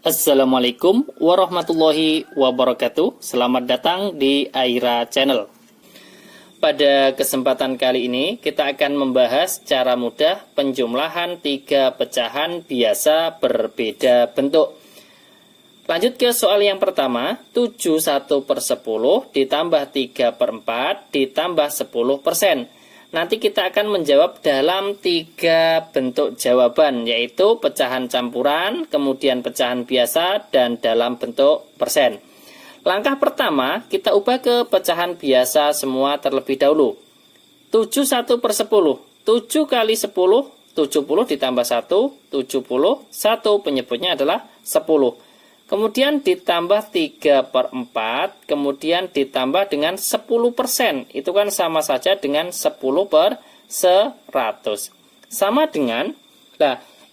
Assalamualaikum warahmatullahi wabarakatuh. Selamat datang di Aira Channel. Pada kesempatan kali ini kita akan membahas cara mudah penjumlahan 3 pecahan biasa berbeda bentuk. Lanjut ke soal yang pertama, 7 1 per 10 ditambah 3 per 4 ditambah 10%. Nanti kita akan menjawab dalam 3 bentuk jawaban, yaitu pecahan campuran, kemudian pecahan biasa, dan dalam bentuk persen. Langkah pertama, kita ubah ke pecahan biasa semua terlebih dahulu. 7 1 per 10, 7 kali 10, 70 ditambah 1, 70, 1 penyebutnya adalah 10. Kemudian ditambah 3 per 4, kemudian ditambah dengan 10%. Itu kan sama saja dengan 10 per 100. Sama dengan,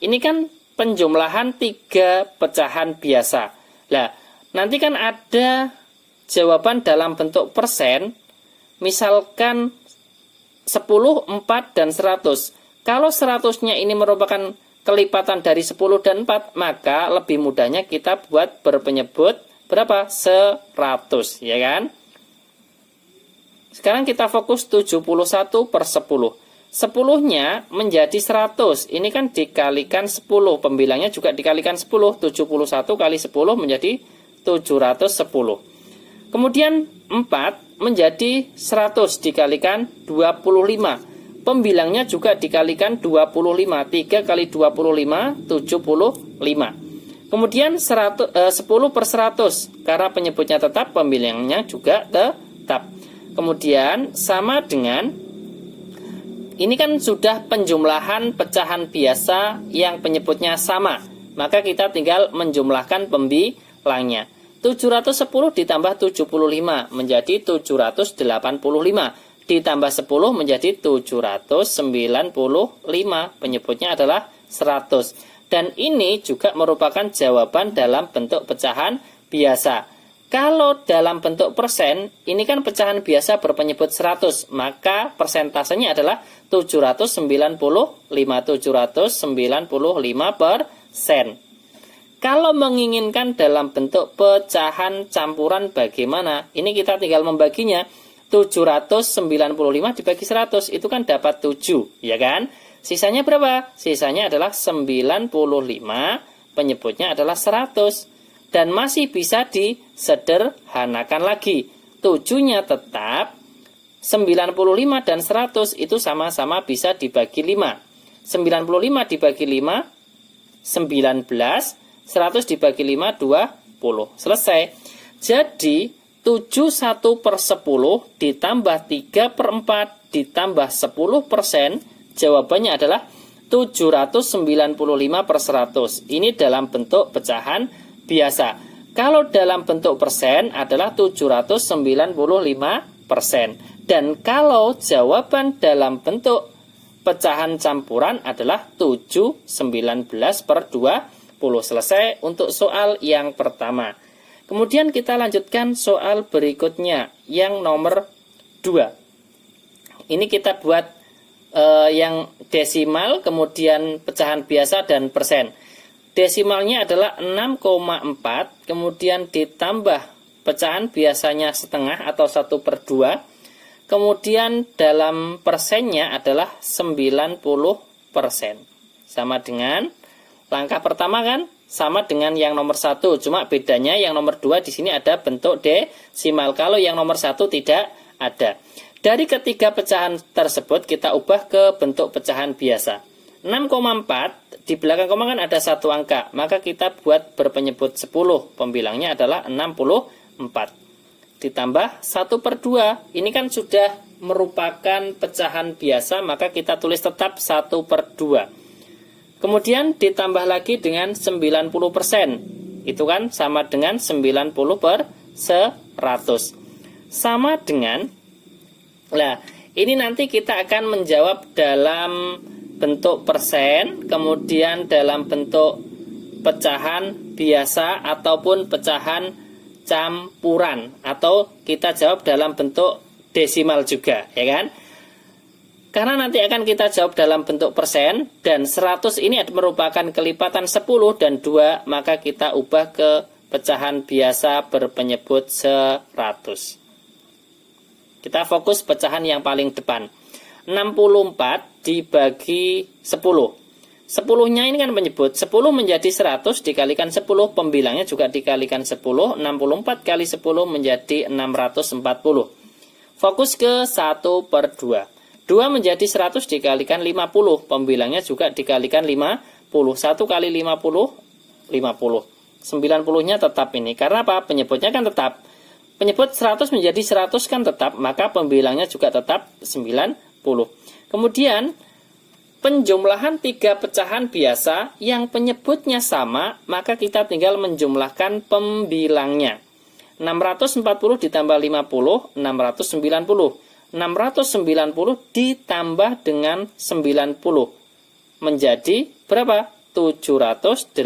ini kan penjumlahan 3 pecahan biasa. Nanti kan ada jawaban dalam bentuk persen, misalkan 10, 4, dan 100. Kalau 100-nya ini merupakan kelipatan dari 10 dan 4, maka lebih mudahnya kita buat berpenyebut berapa? 100, ya kan? Sekarang kita fokus 71 per 10. 10-nya menjadi 100. Ini kan dikalikan 10. Pembilangnya juga dikalikan 10. 71 kali 10 menjadi 710. Kemudian 4 menjadi 100 dikalikan 25. Pembilangnya juga dikalikan 25. 3 kali 25, 75. Kemudian 10 per 100. Karena penyebutnya tetap, pembilangnya juga tetap. Kemudian sama dengan, ini kan sudah penjumlahan pecahan biasa yang penyebutnya sama. Maka kita tinggal menjumlahkan pembilangnya. 710 ditambah 75 menjadi 785. Ditambah 10 menjadi 795, penyebutnya adalah 100. Dan ini juga merupakan jawaban dalam bentuk pecahan biasa. Kalau dalam bentuk persen, ini kan pecahan biasa berpenyebut 100, maka persentasenya adalah 795%. Kalau menginginkan dalam bentuk pecahan campuran bagaimana? Ini kita tinggal membaginya. 795 dibagi 100 itu kan dapat 7, ya kan? Sisanya berapa? Sisanya adalah 95, penyebutnya adalah 100. Dan masih bisa disederhanakan lagi. 7-nya tetap, 95 dan 100 itu sama-sama bisa dibagi 5. 95 dibagi 5, 19, 100 dibagi 5, 20. Selesai. Jadi 7 1 per 10 ditambah 3 per 4 ditambah 10%, jawabannya adalah 795 per 100. Ini dalam bentuk pecahan biasa. Kalau dalam bentuk persen adalah 795%. Dan kalau jawaban dalam bentuk pecahan campuran adalah 719 per 20. Selesai untuk soal yang pertama. Kemudian kita lanjutkan soal berikutnya, yang nomor 2. Ini kita buat yang desimal, kemudian pecahan biasa dan persen. Desimalnya adalah 6,4, kemudian ditambah pecahan biasanya setengah atau 1 per 2. Kemudian dalam persennya adalah 90%. Sama dengan langkah pertama kan? Sama dengan yang nomor 1, cuma bedanya yang nomor 2 di sini ada bentuk desimal. Kalau yang nomor 1 tidak ada. Dari ketiga pecahan tersebut kita ubah ke bentuk pecahan biasa. 6,4 di belakang koma kan ada 1 angka, maka kita buat berpenyebut 10. Pembilangnya adalah 64. Ditambah 1 per 2. Ini kan sudah merupakan pecahan biasa, maka kita tulis tetap 1 per 2. Kemudian ditambah lagi dengan 90%. Itu kan sama dengan 90 per 100. Sama dengan, ini nanti kita akan menjawab dalam bentuk persen, kemudian dalam bentuk pecahan biasa ataupun pecahan campuran. Atau kita jawab dalam bentuk desimal juga, ya kan? Karena nanti akan kita jawab dalam bentuk persen, dan 100 ini merupakan kelipatan 10 dan 2, maka kita ubah ke pecahan biasa berpenyebut 100. Kita fokus pecahan yang paling depan. 64 dibagi 10. 10-nya ini kan penyebut, 10 menjadi 100 dikalikan 10, pembilangnya juga dikalikan 10, 64 kali 10 menjadi 640. Fokus ke 1/2. 2 menjadi 100 dikalikan 50, pembilangnya juga dikalikan 50. 1 kali 50, 50. 90-nya tetap ini. Karena apa? Penyebutnya kan tetap. Penyebut 100 menjadi 100 kan tetap, maka pembilangnya juga tetap 90. Kemudian, penjumlahan 3 pecahan biasa yang penyebutnya sama, maka kita tinggal menjumlahkan pembilangnya. 640 ditambah 50, 690. 690 ditambah dengan 90 menjadi berapa? 780.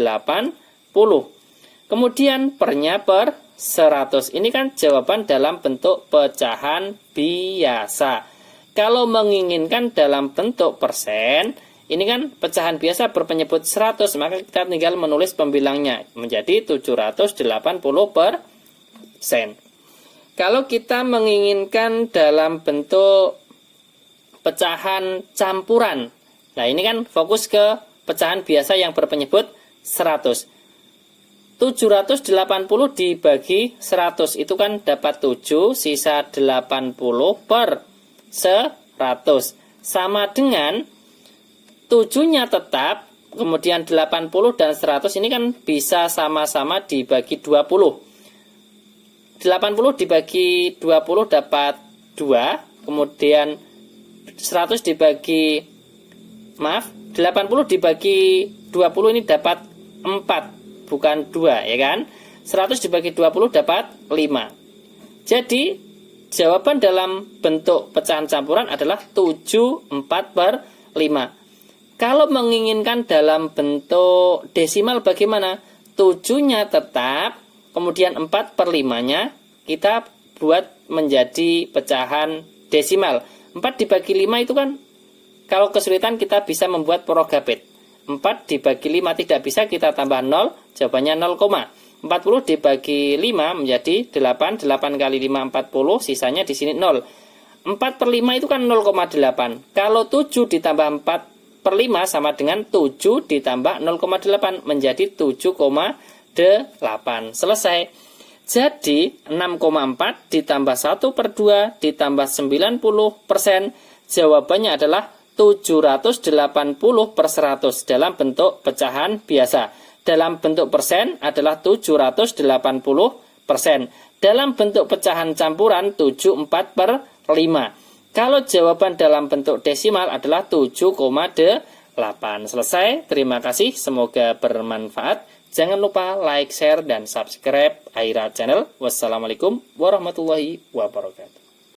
Kemudian pernya per 100. Ini kan jawaban dalam bentuk pecahan biasa. Kalau menginginkan dalam bentuk persen, ini kan pecahan biasa berpenyebut 100, maka kita tinggal menulis pembilangnya menjadi 780%. Kalau kita menginginkan dalam bentuk pecahan campuran, nah ini kan fokus ke pecahan biasa yang berpenyebut 100. 780 dibagi 100, itu kan dapat 7, sisa 80 per 100. Sama dengan 7-nya tetap, kemudian 80 dan 100 ini kan bisa sama-sama dibagi 20. 80 dibagi 20 dapat 2, kemudian 100 dibagi 80 dibagi 20 ini dapat 4, bukan 2 ya kan. 100 dibagi 20 dapat 5. Jadi jawaban dalam bentuk pecahan campuran adalah 74/5. Kalau menginginkan dalam bentuk desimal bagaimana? 7-nya tetap, kemudian 4/5-nya kita buat menjadi pecahan desimal. 4 dibagi 5 itu kan, kalau kesulitan kita bisa membuat progabet. 4 dibagi 5 tidak bisa, kita tambah 0, jawabannya 0, 40 dibagi 5 menjadi 8, 8 kali 5 40, sisanya di sini 0. 4/5 itu kan 0,8. Kalau 7 ditambah 4/5 sama dengan 7 ditambah 0,8 menjadi 7,8. Selesai. Jadi 6,4 ditambah 1/2 ditambah 90%, jawabannya adalah 780/100 dalam bentuk pecahan biasa. Dalam bentuk persen adalah 780%. Dalam bentuk pecahan campuran 74/5. Kalau jawaban dalam bentuk desimal adalah 7,8. Selesai. Terima kasih. Semoga bermanfaat. Jangan lupa like, share, dan subscribe Aira Channel. Wassalamualaikum warahmatullahi wabarakatuh.